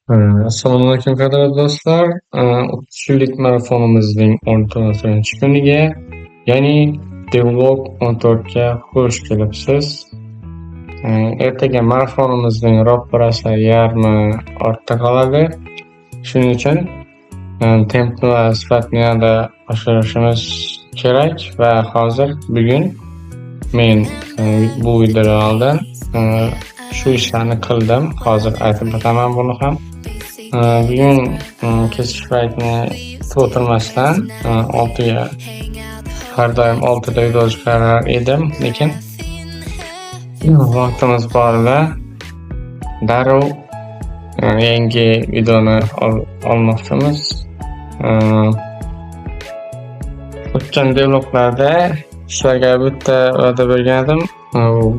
Assalomu alaykum qadrli do'stlar. 30 yillik marafonimizning 14-kuniga, ya'ni Devlog 14 ga xush kelibsiz. Ertaga marafonimizning ro'parasi yarmi ortda qoladi. Shuning uchun tempni va sifatni yanada oshirishimiz kerak va hozir bugun men bu videodan oldin shu ishlarni qildim. Hozir aytib o'taman buni ham. Bugun kechki paytni o'tirmasdan 6 ga har doim 6 da uydan chiqarar edim, lekin vaqtimiz borida darrov yangi videoni olmoqchimiz. O'tgan devloglarda sizlarga bitta va'da bergandim.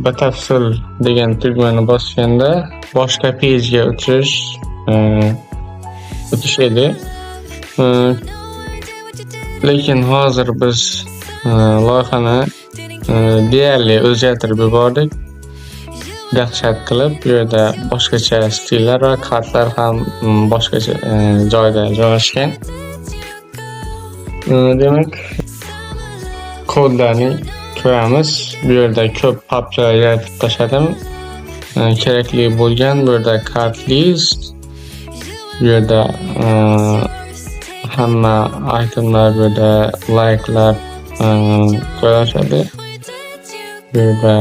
Batafsil degan tugmani bosganda boshqa pejga o'tish edi. Lekin hozir biz loyihani deyarli o'zgartirib yubordik. Dahshat qilib, bu yerda boshqacha stillar va kartlar ham boshqacha joyda joylashgan. Demak, kodlarni ko'ramiz. Bu yerda ko'p papkalar yaratib tashladim. Kerakli bo'lgan bu yerda card list, bu yerda hamma itemlar, bu yerda like'lar qo'yiladi. Bu yerda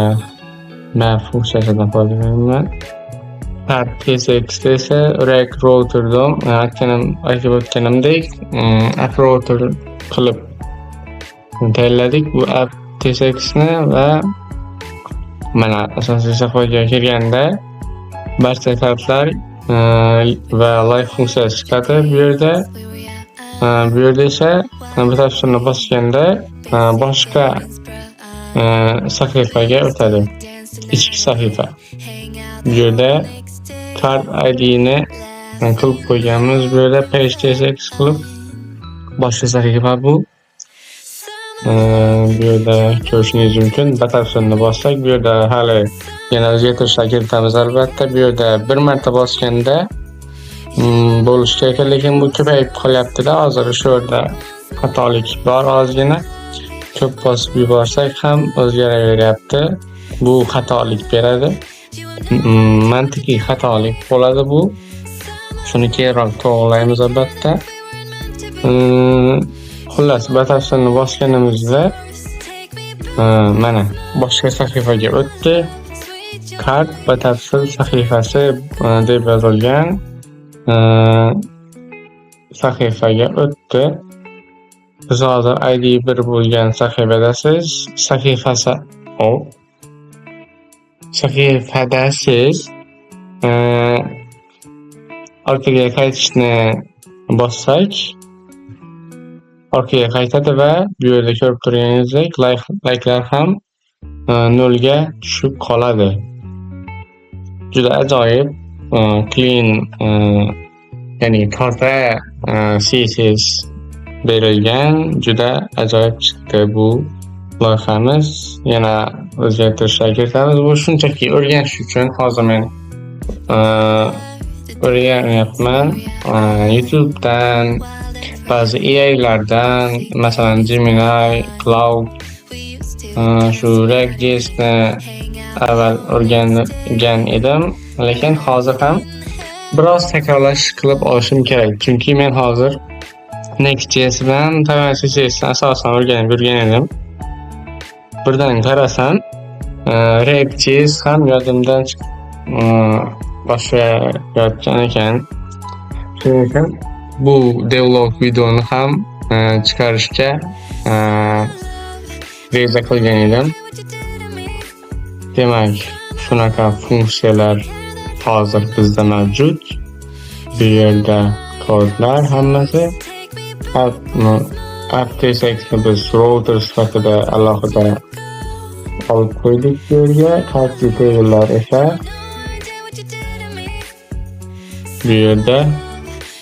map funksiyasidan foydalanaman. Card TSX esa Reg routerdan aytib o'tganimdek app router qilib tayyorladik bu app TSXni va mana asosiy sahifaga kirganda barcha kartlar va live funksiyasi chiqadi bu yerda. Bu yerda esa batafsilni bosganda boshqa sahifaga o'tadi. Ichki sahifa. Bu yerda card ID'ni qilib qo'yganmiz. Bu yerda page TSX qilib boshqa sahifa bu. Bu yerda ko'rishingiz mumkin. Batafsilni bossak, bu yerda hali yana o'zgartirishlar kiritamiz albatta. Bu yerda bir marta bosganda bo'lishi kerak, lekin bu ko'payib qolyapti-da. Hozir shu yerda xatolik bor ozgina. Ko'p bosib yuborsak ham o'zgaraveryapti. Bu xatolik beradi. Mantiqiy xatolik bo'ladi bu. Shuni keyinroq to'g'rilaymiz albatta. Xullas, batafsilni bosganimizda mana boshqa sahifaga o'tdi. Kart batafsil sahifasi deb yozilgan sahifaga o'tdi. Biz hozir ID 1 bo'lgan sahifadasiz. Sahifadasiz orqaga qaytishni bossak orqaga qaytadi va bu yerda ko'rib turganingizdek like'lar ham 0 ga tushib qoladi. Juda ajoyib, clean, ya'ni toza CSS berilgan, juda ajoyib chiqdi bu loyihamiz. Yana o'zgartirishlar kiritamiz. Bu shunchaki o'rganish uchun hozir men o'rganyapman. YouTube'dan, ba'zi AI'lardan, masalan Gemini, Cloud, shu React.js'ni avval o'rgangan edim, lekin hozir ham biroz takrorlash qilib olishim kerak. Chunki men hozir Next.js bilan CSS'ni asosan o'rganib yurgan edim. Birdan qarasam, React.js ham yodimdan boshlayotgan ekan. Shuning uchun bu devlog videoni ham chiqarishga reja qilgan edim. Demak, shunaqa funksiyalar hozir bizda mavjud. Bu yerda kodlar hammasi. App TSXni biz router sifatida alohida olib qo'ydik bu yerga. Card detaillar esa bu yerda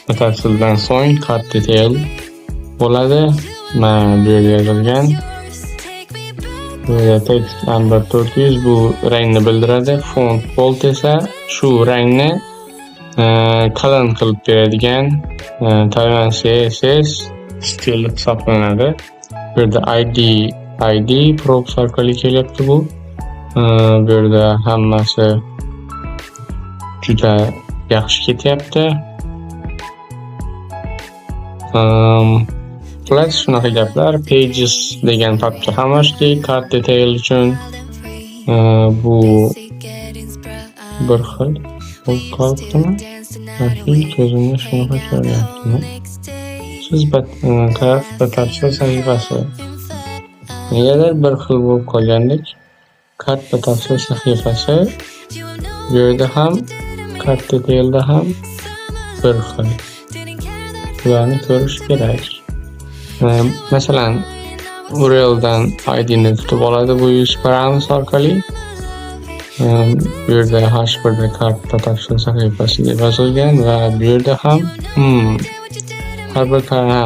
batafsildan so'ng card detail bo'ladi. Mana bu yerga yozilgan. Bu yerda text number 400 bu rangni bildiradi. Font bold esa shu rangni qalin qilib beradigan Tayvan CSS stili hisoblanadi. Bu yerda ID props orqali kelyapti bu. Bu yerda hammasi juda yaxshi ketyapti. Plus shunaqa gaplar. Pages degan papka ham ochdik cart detail uchun. Bu bir xil bo'lib qolibdimi? Ko'zimda shunaqa ko'ryaptimi? Siz kart batafsil sahifasi. Negadir bir xil bo'lib qolgandek. Kart batafsil sahifasi bu yerda ham kart detailda ham bir xil. Bularni ko'rish kerak. Masalan, URLdan ID'ni tutib oladi bu use parameters orqali. Bu yerda H1da kart batafsil sahifasi deb yozilgan va bu yerda ham har bir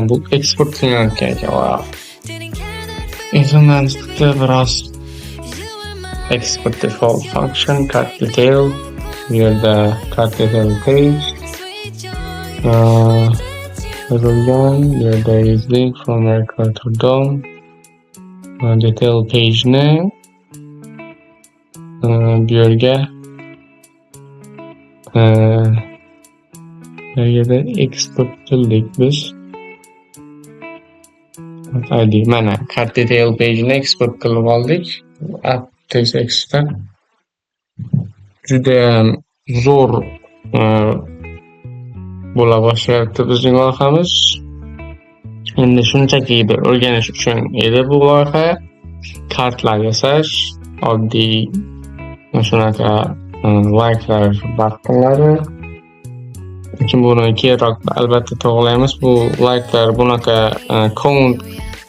bu eksport qilinayotgan ekan. Wow. Esimdan chiqdi biroz. Export default function card detail. Bu yerda card detail page. Yozilgan. Bu yerda is link from record to DOM. Detail page ni bu yerga export qildik biz. ID mana card detail page ni export qilib oldik. AppText'da juda zo'r bo'la boshlayapti bizning loyihamiz. Endi shunchaki o'rganish uchun edi bu loyiha. Kartlar yasash, oddiy shunaqa like'lar buttonlari. Lekin buni keyinroq albatta to'g'rilaymiz. Bu like'lar bunaqa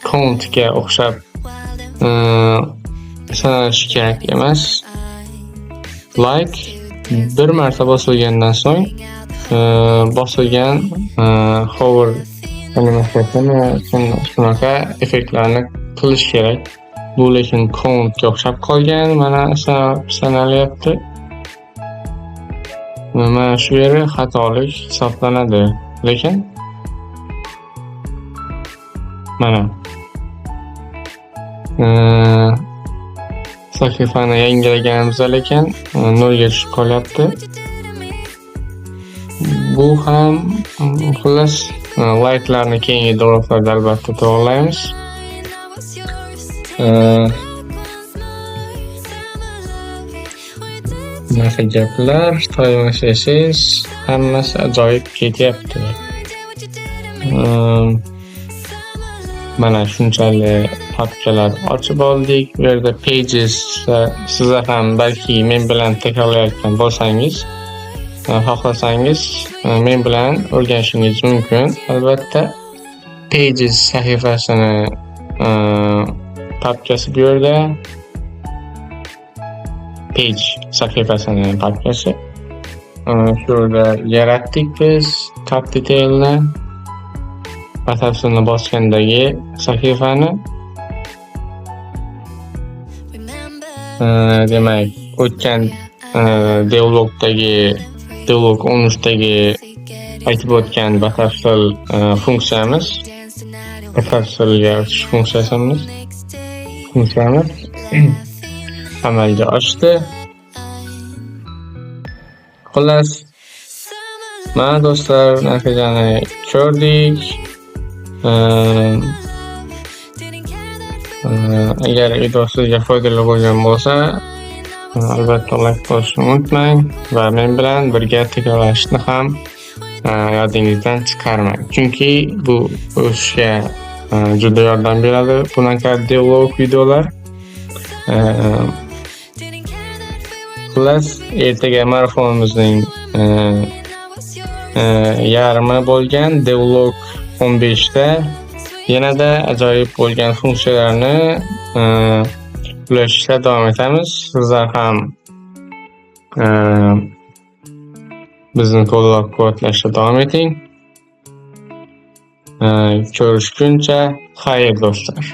countga o'xshab sanalishi kerak emas. Like bir marta bosilgandan so'ng bosilgan hover animatsiyasini shunaqa effektlarni qilish kerak. Bu lekin countga o'xshab qolgan, mana sanalyapti. Mana shu yeri xatolik hisoblanadi. Lekin mana sahifani yangilaganimizda lekin 0 ga tushib qolyapti. Bu ham xullas like'larni keyingi davrlarda albatta to'g'rilaymiz. Bunaqa gaplar, Tayvan CSS hammasi ajoyib ketyapti. Mana shunchalik papkalar ochib oldik. Bu yerda pages sizlar ham balki men bilan takrorlayotgan bo'lsangiz, xohlasangiz men bilan o'rganishingiz mumkin. Albatta pages sahifasini papkasi bu yerda. Page sahifasini papkasi. Shu yerda yaratdik biz card detailni. Batafsilni bosgandagi sahifani. Demak, o'tgan devlog 13dagi aytib o'tgan batafsil funksiyamiz. Batafsilga o'tish funksiyamiz amalga oshdi. Xullas, mana do'stlar, natijani ko'rdik. Agar video sizga foydali bo'lgan bo'lsa, albatta like qilishni unutmang va men bilan birga takrorlashni ham yodingizdan chiqarmang. Chunki bu o'sishga juda yordam beradi bunaqa devlog videolar. Xullas, ertaga marafonimizning yarmi bo'lgan devlog 15da yanada ajoyib bo'lgan funksiyalarni ulashishda davom etamiz. Sizlar ham bizni qo'llab-quvvatlashda davom eting. Ko'rishguncha xayr do'stlar.